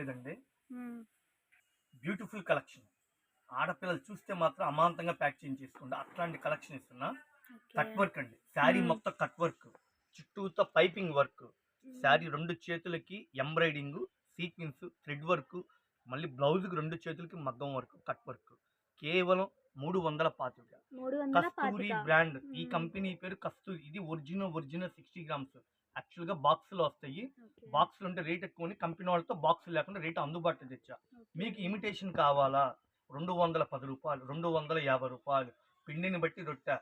లేదండి. Beautiful collection. ఆడపిల్లలు చూస్తే మాత్రం అమాంతంగా ప్యాక్ చేసుకోండి. అట్లాంటి కలెక్షన్ ఇస్తున్నా. కట్ వర్క్ అండి. శారీ మొత్తం కట్ వర్క్, చుట్టూతో పైపింగ్ వర్క్. శారీ 2 చేతులకి ఎంబ్రాయిడింగ్, సీక్వెన్స్, థ్రెడ్ వర్క్, మళ్ళీ బ్లౌజ్కి 2 చేతులకి మగ్గం వర్క్, కట్ వర్క్. కేవలం 325. కస్తూరి బ్రాండ్. ఈ కంపెనీ పేరు కస్తూరి. ఇది ఒరిజినల్ 60 గ్రామ్స్. యాక్చువల్గా బాక్స్లో వస్తాయి. బాక్స్లో ఉంటే రేట్ ఎక్కువ, కంపెనీ వాళ్ళతో బాక్స్ లేకుండా రేట్ అందుబాటులో తెచ్చా. మీకు ఇమిటేషన్ కావాలా? 210 రూపాయలు, 250 రూపాయలు. పిండిని బట్టి రొట్టె.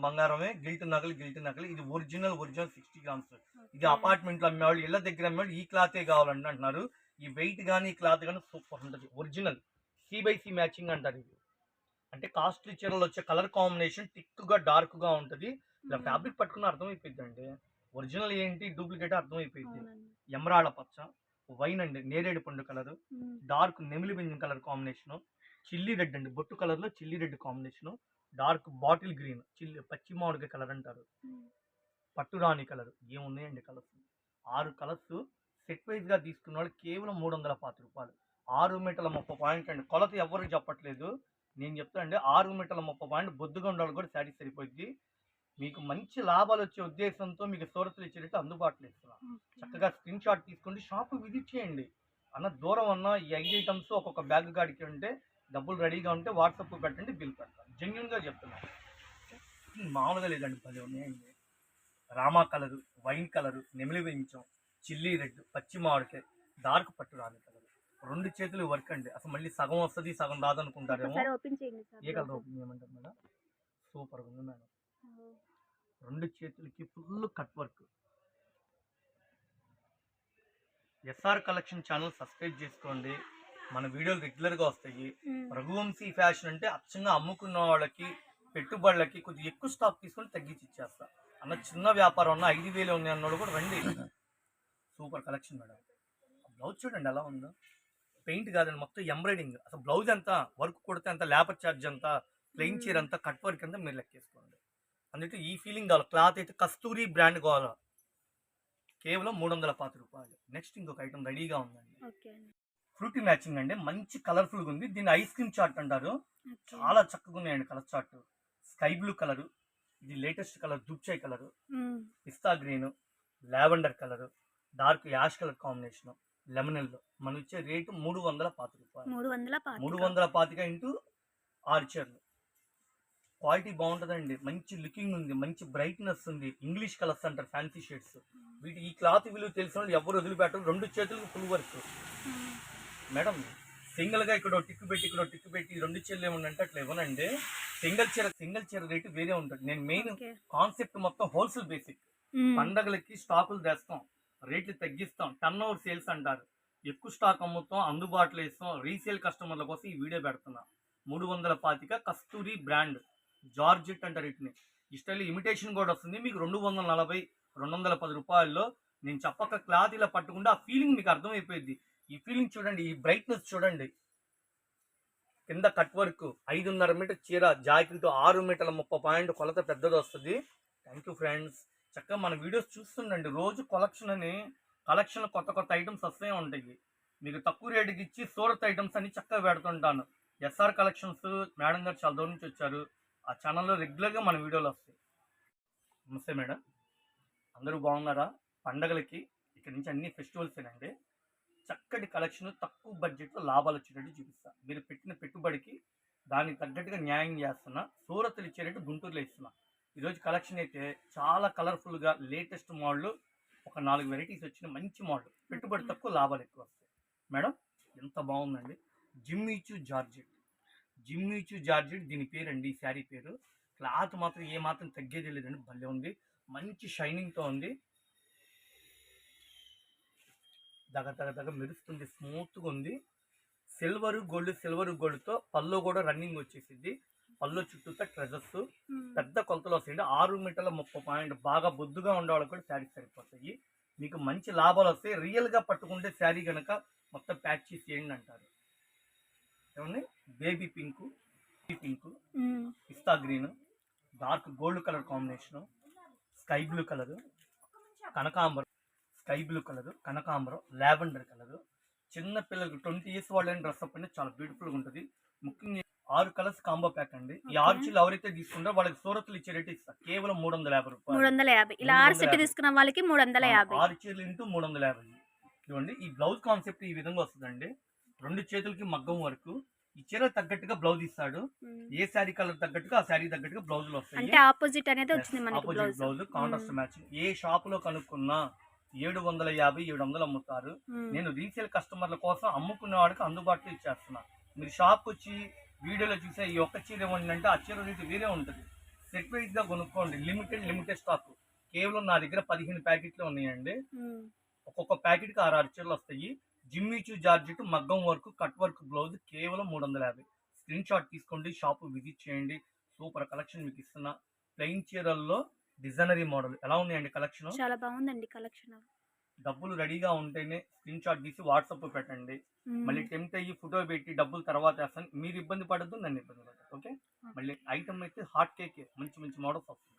బంగారమే, గిల్ట్ నగలు. ఇది ఒరిజినల్ 60 గ్రామ్స్. ఇది అపార్ట్మెంట్లో అమ్మేవాళ్ళు, ఇళ్ళ దగ్గర అమ్మేవాళ్ళు ఈ క్లాతే కావాలండి అంటున్నారు. ఈ వెయిట్ కానీ ఈ క్లాత్ కానీ సూపర్ ఉంటుంది. ఒరిజినల్ C/C మ్యాచింగ్ అంటారు. ఇది అంటే కాస్ట్లీ చీరలు వచ్చే కలర్ కాంబినేషన్ థిక్గా డార్క్గా ఉంటుంది. ఇలా ఫ్యాబ్రిక్ పట్టుకున్న అర్థమైపోయింది అండి. ఒరిజినల్ ఏంటి, డూప్లికేట్ అర్థమైపోయింది. ఎమరాళ్ళ పచ్చ, వైన్ అండి, నేరేడు పండు కలర్, డార్క్ నెమిలి పింఛం కలర్ కాంబినేషన్, చిల్లీ రెడ్ అండి, బొట్టు కలర్లో chilli red combination, dark bottle green, పచ్చి మామిడికాయ కలర్ అంటారు, పట్టురాణి కలర్. ఏమున్నాయండి కలర్స్? 6 కలర్స్. సెట్ వైజ్గా తీసుకున్న వాళ్ళు కేవలం 325 రూపాయలు. 6 మీటర్ల 30 పాయింట్ అండి. కొలత ఎవరికి చెప్పట్లేదు, నేను చెప్తానండి. 6 మీటర్ల 30 పాయింట్ బొద్దుగా ఉండాలి కూడా శారీ సరిపోద్ది. మీకు మంచి లాభాలు వచ్చే ఉద్దేశంతో మీకు సూరత్లు ఇచ్చేటట్టు అందుబాటులో ఇస్తున్నా. చక్కగా స్క్రీన్ షాట్ తీసుకుంటే షాప్ విజిట్ చేయండి. అన్న దూరం అన్న ఈ 5 ఐటమ్స్ ఒక్కొక్క బ్యాగ్ గాడికి ఉంటే డబ్బులు రెడీగా ఉంటే వాట్సాప్ పెట్టండి, బిల్ పెడతాను. జెన్యున్గా చెప్తున్నాను. మామూలుగా లేదండి, భలే ఉన్నాయండి. రామా కలరు, వైన్ కలరు, నెమిలి వెంచం, చిల్లీ రెడ్, పచ్చి మామిడికాయ, డార్క్ పట్టు రాని కలర్. 2 చేతులు వర్క్ అండి. అసలు మళ్ళీ సగం వస్తుంది సగం రాదనుకుంటారేమో. ఏ కలర్ ఓపెన్ చేయమంటారు మేడం? సూపర్గా ఉంది మేడం. 2 చేతులకి full cut work. SR collection channel subscribe చేసుకోండి. మన వీడియోలు రెగ్యులర్గా వస్తాయి. రఘువంశీ ఫ్యాషన్ అంటే అచ్చంగా అమ్ముకున్న వాళ్ళకి, పెట్టుబడులకి కొద్దిగా ఎక్కువ స్టాక్ తీసుకొని తగ్గించి ఇచ్చేస్తా. అన్న చిన్న వ్యాపారం ఉన్న 5,000 ఉన్నాయి అన్నోళ్ళు కూడా రండి. Super collection madam. బ్లౌజ్ చూడండి ఎలా ఉందో. పెయింట్ కాదండి, మొత్తం ఎంబ్రాయిడింగ్. అసలు బ్లౌజ్ ఎంత, వర్క్ కొడితే ఎంత, లేబర్ ఛార్జ్ ఎంత, ప్లెయిన్ చీర అంతా, కట్ వర్క్ అంతా మీరు లెక్కేసుకోండి. అందుకే ఈ ఫీలింగ్ కావాలి. క్లాత్ అయితే కస్తూరి బ్రాండ్ కావాలా. కేవలం 325 రూపాయలు. నెక్స్ట్ ఇంకొక ఐటమ్ రెడీగా ఉందండి. ఫ్రూటీ మ్యాచింగ్ అండి. మంచి కలర్ఫుల్గా ఉంది. దీన్ని ఐస్ క్రీమ్ చార్ట్ అంటారు. చాలా చక్కగా ఉన్నాయండి colour chart. Sky blue colour, ఇది లేటెస్ట్ కలర్ దుబ్చాయ్ కలరు, పిస్తా green, lavender colour, dark ash colour combination, lemon yellow. మనం ఇచ్చే రేటు 325 రూపాయలు. 325 ఇంటూ 6 చీరలు. క్వాలిటీ బాగుంటుందండి. మంచి లుకింగ్ ఉంది, మంచి బ్రైట్నెస్ ఉంది. ఇంగ్లీష్ కలర్స్ అంటారు, ఫ్యాన్సీ షేడ్స్. వీటి ఈ క్లాత్ విలువ తెలిసిన వాళ్ళు ఎవరు వదిలిపెట్టరు. 2 చేతులకు ఫుల్ వర్క్ మేడం. సింగిల్గా ఇక్కడ టిక్కు పెట్టి 2 చీరలు ఏముందంటే అట్లా ఇవ్వనండి. సింగిల్ చీర రేటు వేరే ఉంటుంది. నేను మెయిన్ కాన్సెప్ట్ మొత్తం హోల్సేల్ బేసిక్. పండగలకి స్టాకులు తెస్తాం, రేట్లు తగ్గిస్తాం, టర్న్ ఓవర్ సేల్స్ అంటారు. ఎక్కువ స్టాక్ అమ్ముతాం, అందుబాటులో ఇస్తాం. రీసేల్ కస్టమర్ల కోసం ఈ వీడియో పెడుతున్నా. 325 కస్తూరి బ్రాండ్ జార్జెట్ అంటారు. వీటిని ఇస్టైల్ ఇమిటేషన్ కూడా వస్తుంది. మీకు 240, 210 రూపాయల్లో. నేను చెప్పక క్లాత్ ఇలా పట్టుకుంటే ఆ ఫీలింగ్ మీకు అర్థమైపోయింది. ఈ ఫీలింగ్ చూడండి, ఈ బ్రైట్నెస్ చూడండి. కింద కట్ వర్క్, 5.5 మీటర్ చీర, జాకెట్ 6 మీటర్ల 30 పాయింట్, కొలత పెద్దది వస్తుంది. Thank you friends. చక్కగా మన వీడియోస్ చూస్తుండండి. రోజు కలెక్షన్ కొత్త ఐటమ్స్ వస్తూనే ఉంటాయి. మీకు తక్కువ రేటుకి ఇచ్చి సూరత్ ఐటమ్స్ అన్ని చక్కగా పెడుతుంటాను. SR కలెక్షన్స్ మేడం గారు చాలా దూరం నుంచి వచ్చారు. ఆ ఛానల్లో రెగ్యులర్గా మన వీడియోలు వస్తాయి. నమస్తే మేడం, అందరూ బాగున్నారా? పండగలకి ఇక్కడ నుంచి అన్ని ఫెస్టివల్సేనండి. చక్కటి కలెక్షన్ తక్కువ బడ్జెట్లో లాభాలు వచ్చేటట్టు చూపిస్తా. మీరు పెట్టిన పెట్టుబడికి దానికి తగ్గట్టుగా న్యాయం చేస్తున్నా. సూరత్లు ఇచ్చేటట్టు గుంటూరులో ఇస్తున్నా. ఈరోజు కలెక్షన్ అయితే చాలా కలర్ఫుల్గా లేటెస్ట్ మోడల్, ఒక 4 వెరైటీస్ వచ్చిన మంచి మోడల్. పెట్టుబడి తక్కువ, లాభాలు ఎక్కువ వస్తాయి. మేడం ఎంత బాగుందండి. జిమ్మీచూ జార్జెట్ దీని పేరండి, ఈ శారీ పేరు. క్లాత్ మాత్రం ఏమాత్రం తగ్గేది లేదండి, భలే ఉంది. మంచి షైనింగ్తో ఉంది. దగ్గ మెరుస్తుంది, స్మూత్గా ఉంది. సిల్వర్ గోల్డ్తో పళ్ళు కూడా రన్నింగ్ వచ్చేసింది. పళ్ళు చుట్టూతో ట్రెజర్స్, పెద్ద కొలతలు వస్తాయండి. 6 మీటర్ల 30 పాయింట్. బాగా బొద్దుగా ఉండే వాళ్ళకి కూడా శారీ సరిపోతాయి. మీకు మంచి లాభాలు వస్తాయి. రియల్గా పట్టుకుంటే శారీ కనుక మొత్తం ప్యాక్ చేసి చేయండి అంటారు. ఏమండి, బేబీ పింక్, పిస్తా green, dark gold colour combination, sky blue colour, కనకాంబరం, లావెండర్ కలరు, చిన్న పిల్లలకి 20 years వాళ్ళని డ్రెస్ అప్ అనేది చాలా బ్యూటిఫుల్ గా ఉంటుంది. ముఖ్యంగా 6 కలర్స్ కాంబో ప్యాక్ అండి. ఈ 6 చీరలు ఎవరైతే తీసుకుంటారో వాళ్ళకి సూరత్లు ఇచ్చే రేట్ ఇస్తా కేవలం 350 రూపాయలు. 350 ఇలా 6 సెట్ 350 తీసుకున్న వాళ్ళకి 350. 6 చీరలు ఇంటూ 350. చూడండి ఈ బ్లౌజ్ కాన్సెప్ట్ ఈ విధంగా వస్తుందండి. 2 చేతులకి మగ్గం వరకు. ఈ చీర తగ్గట్టుగా బ్లౌజ్ ఇస్తాడు. ఏ శారీ కలర్ తగ్గట్టుగా ఆ శారీ తగ్గట్టుగా బ్లౌజులు వస్తాయి. అంటే ఆపోజిట్ అనేది వచ్చింది మనకి ఆపోజిట్ బ్లౌజ్ కాంట్రాస్ట్ మ్యాచింగ్. ఏ షాప్ లో కనుక్కున్నా 750 700 అమ్ముతారు. నేను రీసేల్ కస్టమర్ల కోసం అమ్ముకునే వాడికి అందుబాటులో ఇచ్చేస్తున్నా. మీరు షాప్కి వచ్చి వీడియోలో చూసే ఈ ఒక్క చీర ఇవ్వండి అంటే ఆ చీర రేటు వేరే ఉంటుంది. సెట్ వైజ్ గా కొనుక్కోండి. Limited stock. కేవలం నా దగ్గర 15 ప్యాకెట్లు ఉన్నాయండి. ఒక్కొక్క ప్యాకెట్ కి 6 చీరలు వస్తాయి. జిమ్మిచూ జార్జెట్ మగ్గం వర్క్ కట్ వర్క్ బ్లౌజ్ కేవలం 350. స్క్రీన్ షాట్ తీసుకోండి. షాప్ విజిట్ చేయండి. సూపర్ కలెక్షన్ మీకు ఇస్తున్నా. ప్లెయిన్ చీరల్లో డిజైనరీ మోడల్ ఎలా ఉన్నాయండి కలెక్షన్? చాలా బాగుందండి కలెక్షన్. డబ్బులు రెడీగా ఉంటేనే స్క్రీన్ షాట్ తీసి వాట్సాప్ పెట్టండి. మళ్ళీ టెంప్ట్ అయ్యి ఫోటో పెట్టి డబ్బులు తర్వాత వేస్తాను. మీరు ఇబ్బంది పడద్దు, నన్ను ఇబ్బంది పడద్దు. ఓకే. మళ్ళీ ఐటమ్ అయితే హాట్ కేక్ మంచి మోడల్స్ వస్తుంది.